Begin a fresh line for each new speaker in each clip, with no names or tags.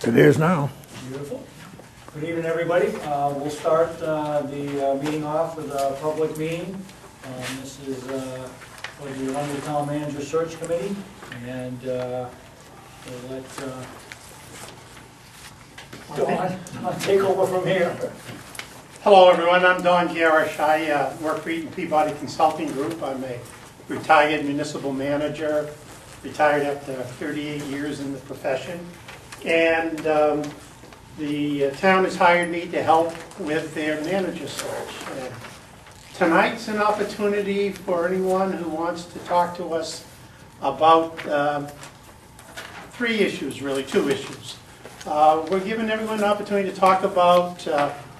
It is now.
Beautiful. Good evening, everybody. We'll start the meeting off with a public meeting. This is for the Arundel Town Manager Search Committee, and we'll let Don take over from here.
Hello, everyone. I'm Don Garish. I work for Eaton Peabody Consulting Group. I'm a retired municipal manager, retired after 38 years in the profession. And the town has hired me to help with their manager search. And tonight's an opportunity for anyone who wants to talk to us about three issues, really, two issues. We're giving everyone an opportunity to talk about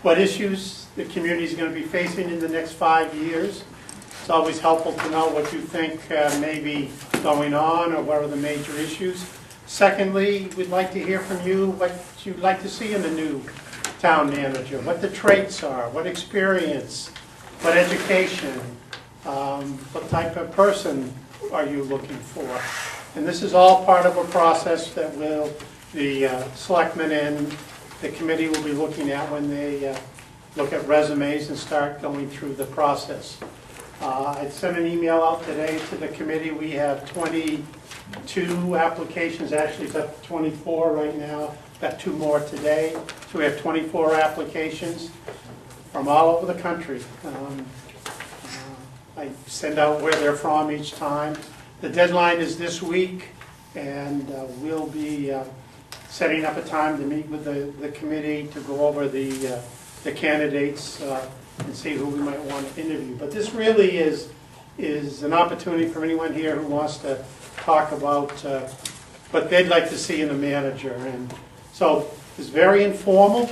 what issues the community is going to be facing in the next 5 years. It's always helpful to know what you think may be going on or what are the major issues. Secondly, we'd like to hear from you what you'd like to see in the new town manager, what the traits are, what experience, what education, what type of person are you looking for. And this is all part of a process that the selectmen and the committee will be looking at when they look at resumes and start going through the process. I sent an email out today to the committee. We have 22 applications, actually it's up to 24 right now. Got 2 more today. So we have 24 applications from all over the country. I send out where they're from each time. The deadline is this week, and we'll be setting up a time to meet with the committee to go over the candidates and see who we might want to interview. But this really is an opportunity for anyone here who wants to talk about what they'd like to see in a manager. And so it's very informal.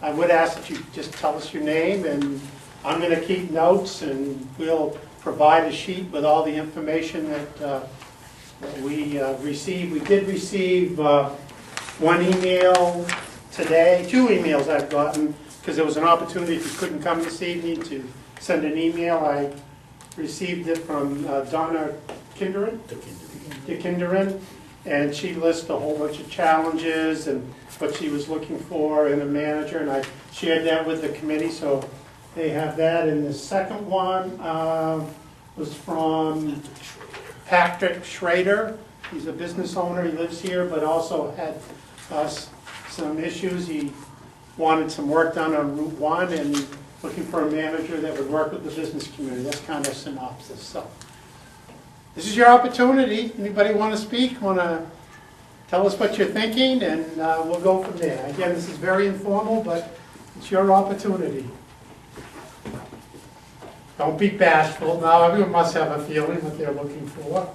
I would ask that you just tell us your name, and I'm going to keep notes, and we'll provide a sheet with all the information that we received. We did receive one email today, 2 emails I've gotten, because there was an opportunity if you couldn't come this evening to send an email. I received it from Donna DeKinderin, and she lists a whole bunch of challenges and what she was looking for in a manager, and I shared that with the committee, so they have that. And the second one was from Patrick Schrader. He's a business owner. He lives here, but also had some issues. He wanted some work done on Route 1 and looking for a manager that would work with the business community. That's kind of a synopsis. So this is your opportunity. Anybody want to speak? Want to tell us what you're thinking? And we'll go from there. Again, this is very informal, but it's your opportunity. Don't be bashful. Now, everyone must have a feeling what they're looking for.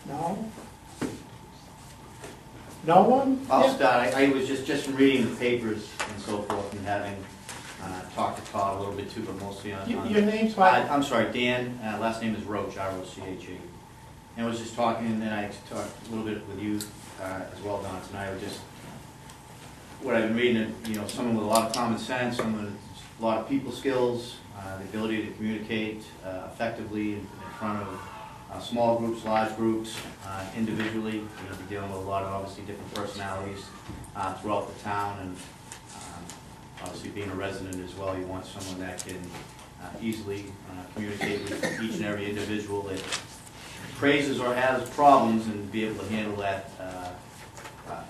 No? No one?
I'll
Yeah.
start. I was just from reading the papers and so forth and having talked to Todd a little bit too, but mostly on...
Your name's what?
I'm sorry, Dan. Last name is Roche, R-O-C-H-E. And I was just talking, and then I talked a little bit with you as well, Don, tonight. What I've been reading, someone with a lot of common sense, someone with a lot of people skills, the ability to communicate effectively in front of small groups, large groups, individually. You'll be dealing with a lot of obviously different personalities throughout the town, and obviously being a resident as well, you want someone that can easily communicate with each and every individual that praises or has problems, and be able to handle that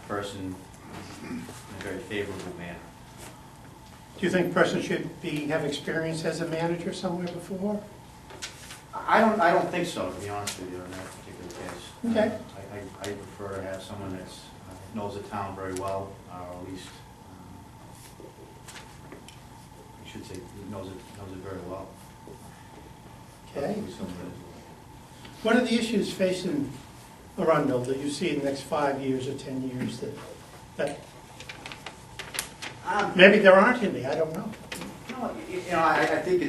person in a very favorable manner.
Do you think a person should have experience as a manager somewhere before?
I don't think so, to be honest with you, in that particular case.
Okay.
I prefer to have someone that knows the town very well, or at least, I should say, knows it very well.
Okay.
Probably someone
What are the issues facing Arundel that you see in the next 5 years or 10 years that maybe there aren't any, I don't know.
I think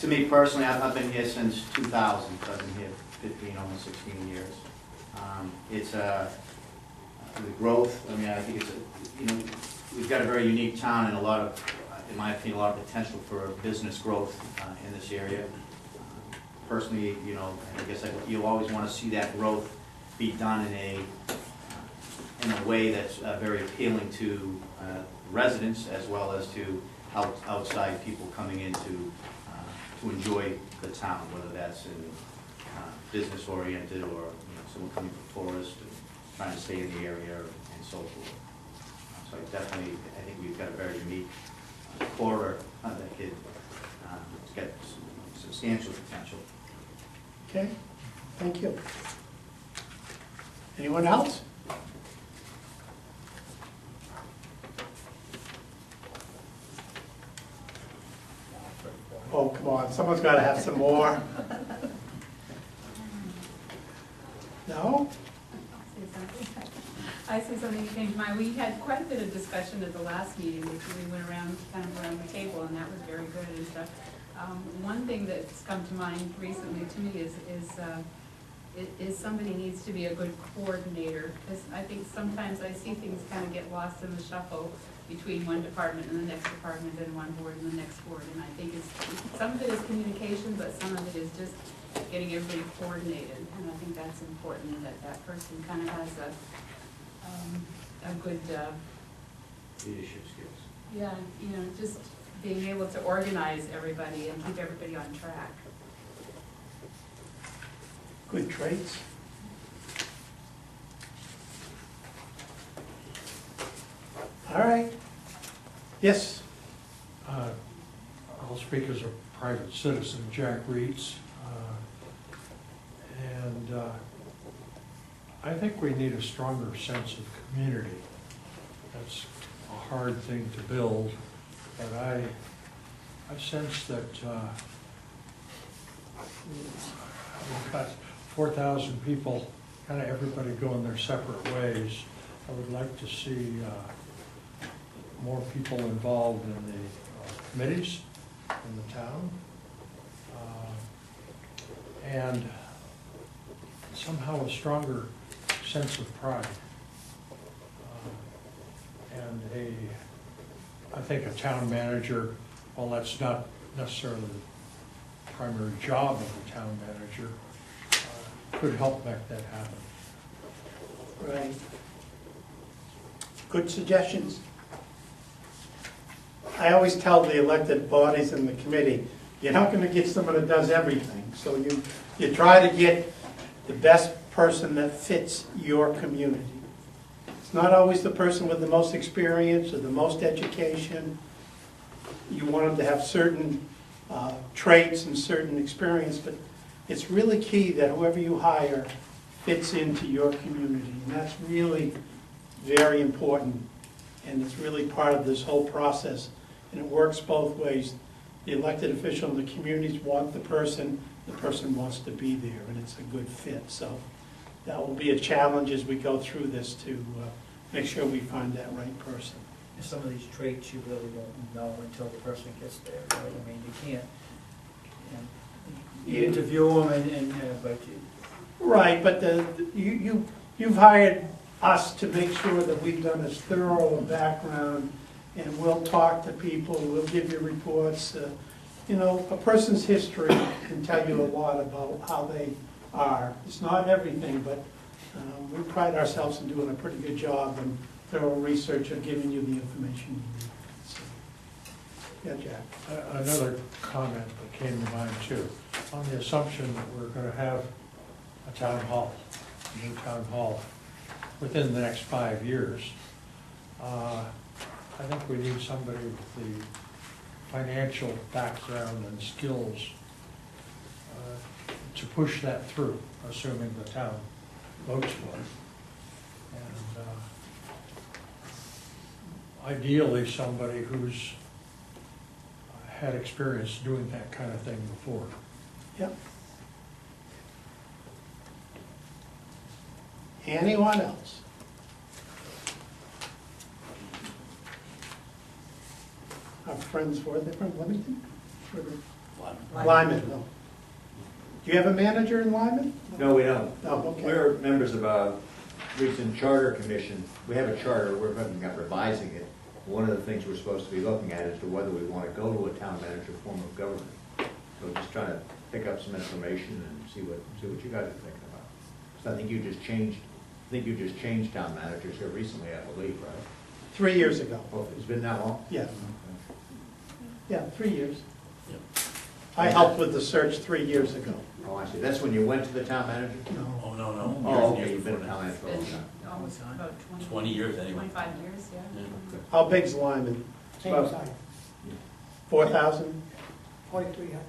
to me personally, I've been here since 2000, so I've been here 15, almost 16 years. It's the growth. I think we've got a very unique town and a lot of, in my opinion, a lot of potential for business growth in this area. Personally, I guess you'll always want to see that growth be done in a in a way that's very appealing to residents as well as to outside people coming in to enjoy the town, whether that's in business oriented or someone coming from Forest and trying to stay in the area and so forth. So definitely, I think we've got a very unique corridor that could get substantial potential.
Okay, thank you. Anyone else? Oh, come on, someone's got to have some more. No?
I see something that came to mind. We had quite a bit of discussion at the last meeting, which we went around, kind of around the table, and that was very good and stuff. One thing that's come to mind recently to me is somebody needs to be a good coordinator, because I think sometimes I see things kind of get lost in the shuffle between one department and the next department and one board and the next board, and I think some of it is communication, but some of it is just getting everybody coordinated, and I think that's important, that person kind of has a good,
Leadership skills.
yeah, just being able to organize everybody and keep everybody on track.
Good traits. All right. Yes?
I'll speak as a private citizen, Jack Reitz. And I think we need a stronger sense of community. That's a hard thing to build, but I sense that we've got 4,000 people, kind of everybody going their separate ways. I would like to see more people involved in the committees in the town, and somehow a stronger sense of pride. And I think a town manager, while that's not necessarily the primary job of a town manager, could help make that happen.
Right. Good suggestions. I always tell the elected bodies in the committee, you're not going to get someone that does everything. So you try to get the best person that fits your community. It's not always the person with the most experience or the most education. You want them to have certain traits and certain experience, but it's really key that whoever you hire fits into your community. And that's really very important, and it's really part of this whole process. And it works both ways. The elected official and the communities want the person wants to be there, and it's a good fit. So that will be a challenge as we go through this to make sure we find that right person.
And some of these traits you really don't know until the person gets there, right? I mean, you can't, you interview them but
Right, but you've hired us to make sure that we've done as thorough a background, and we'll talk to people, we'll give you reports. A person's history can tell you a lot about how they are. It's not everything, but we pride ourselves in doing a pretty good job and thorough research of giving you the information you need. So, yeah, Jack.
Another comment that came to mind too, on the assumption that we're going to have a town hall, a new town hall, within the next 5 years. I think we need somebody with the financial background and skills to push that through, assuming the town votes for it. And ideally, somebody who's had experience doing that kind of thing before.
Yep. Anyone else? Our friends, were they from Leamington? Lyman, no. Do you have a manager in Lyman?
No, we don't.
Oh, okay.
We're members of a recent charter commission. We have a charter, we're looking at revising it. One of the things we're supposed to be looking at is to whether we want to go to a town manager form of government. So just trying to pick up some information and see what you guys are thinking about. So I think you just changed I think you just changed town managers here recently, I believe, right?
3 years ago.
Oh, it's been that long?
Yeah, yeah, 3 years.
Yep.
I helped with the search 3 years ago.
Oh, I see. That's when you went to the town manager?
No.
Oh, no, no.
Oh,
Years and
okay,
years
you've been a
before
town
that.
manager for a long
Been
time.
almost about
20 years anyway.
25 years, yeah.
Yeah.
How big's Lyman?
Same
About
size,
4,000?
4,300.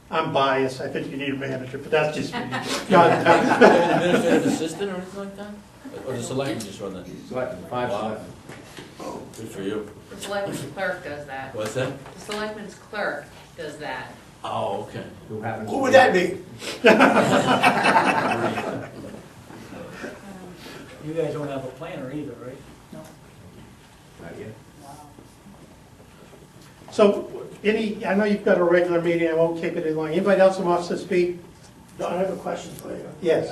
I'm biased, I think you need a manager, but that's just me.
You
God,
have an administrative assistant or anything like that? Or the selectmen just run that?
Selectmen, 5
Wow.
selectmen.
Good for you.
The selectman's clerk does that.
What's that?
The selectman's clerk does that.
Oh, okay.
Who happens?
Who would that be?
You guys don't have a planner either, right?
Not yet.
So, I know you've got a regular meeting, I won't keep it any long. Anybody else who wants to speak?
Don, I have a question for you.
Yes.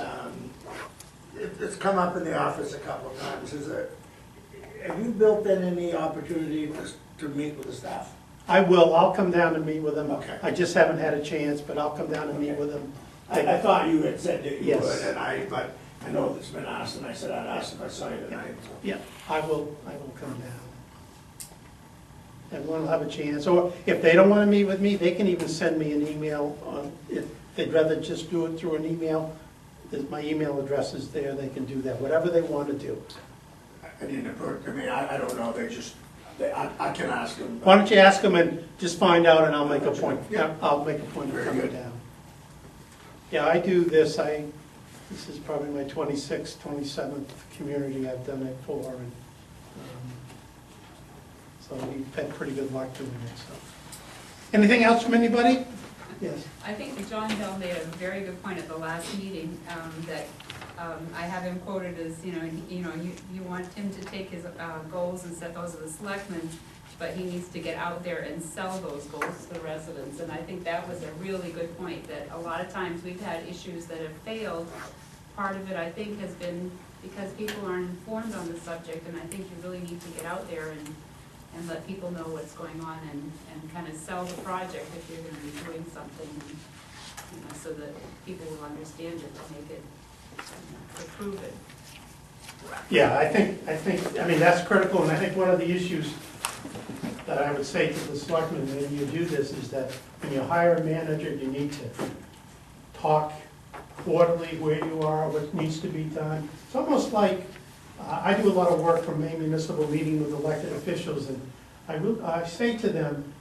It's come up in the office a couple of times, have you built in any opportunity to meet with the staff?
I will, I'll come down and meet with them.
Okay.
I just haven't had a chance, but I'll come down and meet with them.
I thought you had said that you
Yes.
would, but I know it's been asked, and I said I'd ask if I saw you tonight.
Yeah, I will come down. And we'll have a chance, or if they don't wanna meet with me, they can even send me an email, if they'd rather just do it through an email. My email address is there, they can do that, whatever they wanna do.
I mean, I don't know, I can ask them.
Why don't you ask them and just find out, and I'll make a point,
Yeah.
I'll make a point of
Very
coming
good.
down. Yeah, I do this, this is probably my 26th, 27th community I've done it for, and, so we've had pretty good luck doing it, so. Anything else from anybody? Yes.
I think that John Hill made a very good point at the last meeting, that I have him quoted as, you want him to take his goals and set those of the selectmen, but he needs to get out there and sell those goals to the residents. And I think that was a really good point, that a lot of times we've had issues that have failed. Part of it, I think, has been because people aren't informed on the subject, and I think you really need to get out there and let people know what's going on and kind of sell the project if you're gonna be doing something, so that people will understand it, to make it, to prove it.
Yeah, I think, that's critical, and I think one of the issues that I would say to the selectmen when you do this is that when you hire a manager, you need to talk quarterly where you are, what needs to be done. It's almost like, I do a lot of work from Maine Municipal meeting with elected officials, and I say to them,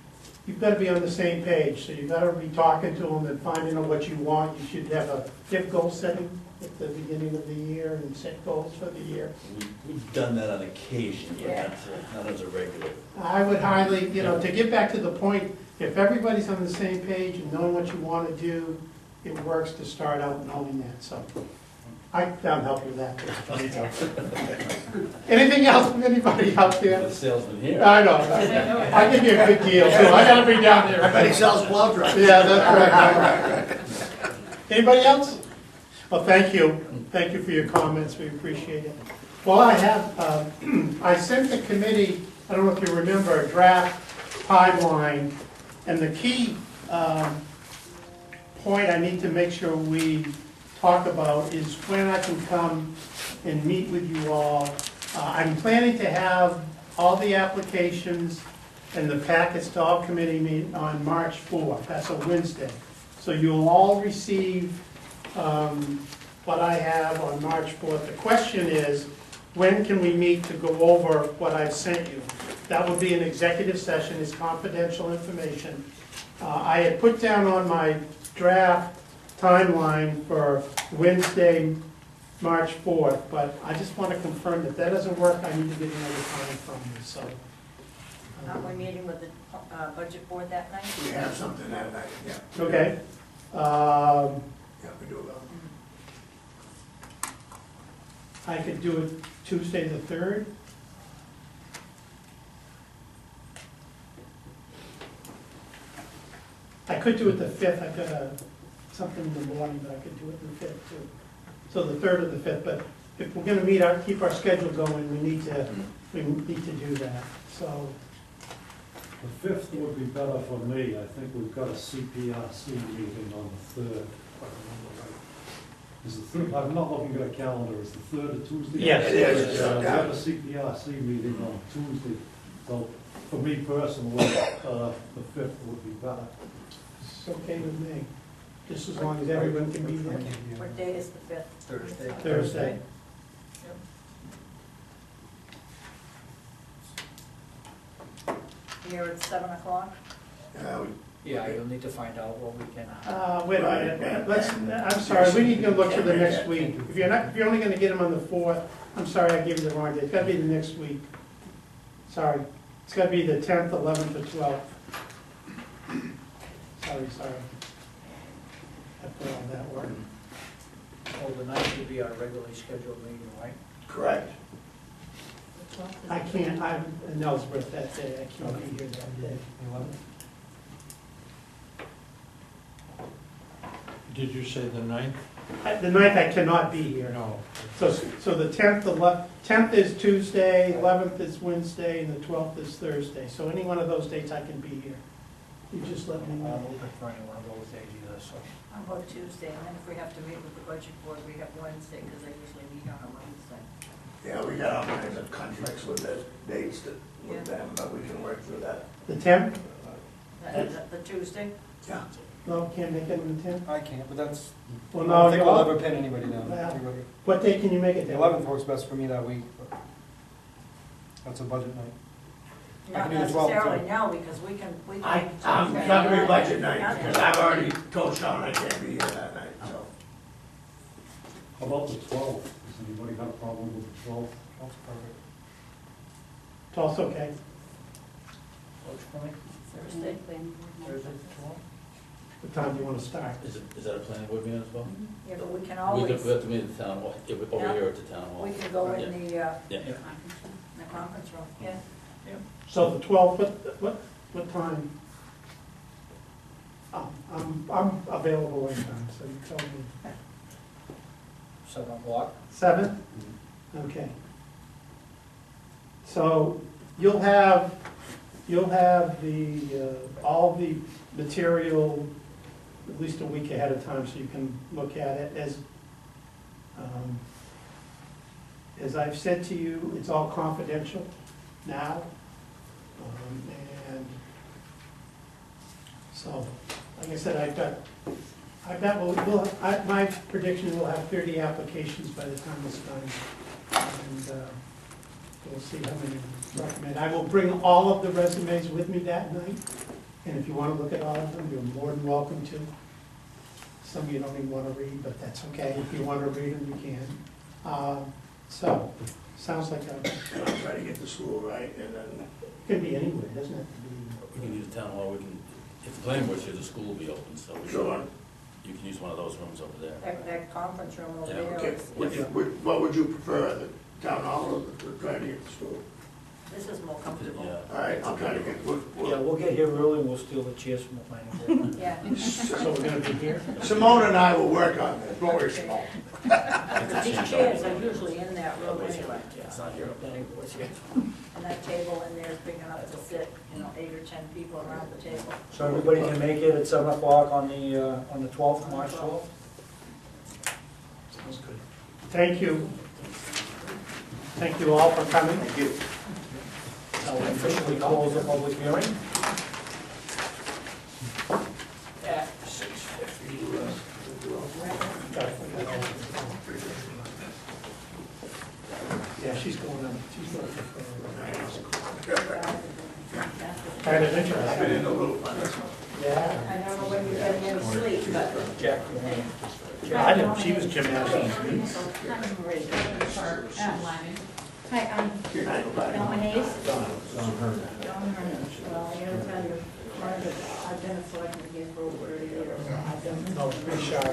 you've got to be on the same page, so you've got to be talking to them and finding out what you want. You should have goal setting at the beginning of the year and set goals for the year.
We've done that on occasion, but not as a regular.
I would highly, to get back to the point, if everybody's on the same page and knowing what you want to do, it works to start out knowing that, so. I found help with that. Anything else from anybody out
The
there?
salesman here.
I know, I give you a good deal, too, I gotta be down there.
I bet he sells plow trucks.
Yeah, that's right. Anybody else? Well, thank you for your comments, we appreciate it. Well, I have, I sent the committee, I don't know if you remember, a draft timeline, and the key point I need to make sure we talk about is when I can come and meet with you all. I'm planning to have all the applications and the packets to all committee meet on March 4th, that's a Wednesday. So you'll all receive what I have on March 4th. The question is, when can we meet to go over what I've sent you? That will be an executive session, it's confidential information. I had put down on my draft timeline for Wednesday, March 4th, but I just want to confirm that that doesn't work, I need to get another time from you, so.
Aren't we meeting with the budget board that night?
We have something that night, yeah.
Okay.
Yeah, we do about.
I could do it Tuesday the 3rd. I could do it the 5th, I've got something in the morning, but I could do it the 5th too. So the 3rd or the 5th, but if we're gonna keep our schedule going, we need to do that, so.
The 5th would be better for me. I think we've got a CPRC meeting on the 3rd, if I remember right. Is the third, I'm not looking at a calendar, is the third a Tuesday?
Yes.
It is.
We have a CPRC meeting on Tuesday, so for me personally, the 5th would be better.
It's okay with me, just as long as everyone can be there.
What day is the 5th?
Thursday.
Thursday.
Here at 7 o'clock?
Yeah, you'll need to find out what we can.
Wait a minute, I'm sorry, we need to look to the next week. If you're only gonna get them on the 4th, I'm sorry, I gave you the wrong day, it's gotta be the next week. Sorry, it's gotta be the 10th, 11th, or 12th. Sorry. I put all that work.
Oh, the 9th will be our regularly scheduled meeting, right?
Correct.
I can't, I'm in Ellsworth that day, I can't be here that day.
Did you say the 9th?
The 9th I cannot be here.
No.
So the 10th is Tuesday, 11th is Wednesday, and the 12th is Thursday. So any one of those dates I can be here. You just let me
I'm
know.
open for any one of those days either, so.
How about Tuesday, and then if we have to meet with the budget board, we have Wednesday, because they usually meet on a Wednesday.
Yeah, we got all kinds of conflicts with the dates with
Yeah.
them, but we can work through that.
The 10th?
The Tuesday?
Yeah.
No, can't make it on the 10th?
I can't, but that's,
Well,
I
no,
don't think we'll
no.
ever pin anybody down.
Well,
Anybody.
What day can you make it
The
then?
11th works best for me that week, but that's a budget night. I
Not
can do the 12th,
necessarily,
too.
no, because we can.
I'm not gonna be budget night, because I've already told Sean I can't be here that night, so.
How about the 12th? Does anybody have a problem with the 12th?
That's perfect.
12th's okay.
Works for me.
Thursday.
Thursday, 12th?
What time do you want to start?
Is that a planning board meeting as well?
Yeah, but we can
We
always,
have to meet at the town hall, over
Yeah.
here at the town hall.
we can go in the
Yeah.
conference room, yeah.
So the 12th, what time? Oh, I'm available anytime, so you tell me.
7 o'clock.
7? Okay. So you'll have the, all the material at least a week ahead of time so you can look at it. As I've said to you, it's all confidential now. And so, like I said, my prediction will have 30 applications by the time it's done. And we'll see how many recommend. I will bring all of the resumes with me that night. And if you want to look at all of them, you're more than welcome to. Some you don't even want to read, but that's okay. If you want to read them, you can. So, sounds like
I'll try to get the school right, and then,
it can be anywhere, doesn't have to be.
We can use the town hall, if the planning board's here, the school will be open, so
sure.
you can use one of those rooms over there.
That conference room over
Yeah,
there
Okay,
is,
what would you prefer, the town hall or trying to get to school?
this is more comfortable.
Yeah.
All right, I'll try to get,
Yeah, we'll get here early, we'll steal the chairs from the planning board.
Yeah.
So we're gonna be here.
Simone and I will work on this, don't worry, Simone.
These chairs are usually in that room anyway.
Yeah, it's not here, planning board's here.
And that table in there is big enough to sit, 8 or 10 people around the table.
So everybody can make it at 7 o'clock on the 12th, March 12th? Sounds good.
Thank you. Thank you all for coming.
Thank you.
I'll officially close the public hearing.
At 6:50.
Yeah, she's going on, she's looking for. Kind of interesting.
I've been in a little fun.
Yeah.
I don't know when you're getting any sleep, but.
Jack. I didn't, she was gymnastics.
Hi, I'm
Good night, bye.
Donna Hayes.
Don Herman.
Well, I gotta tell you, I've been a selectman here for over 30 years. I've been.
No, pretty sharp.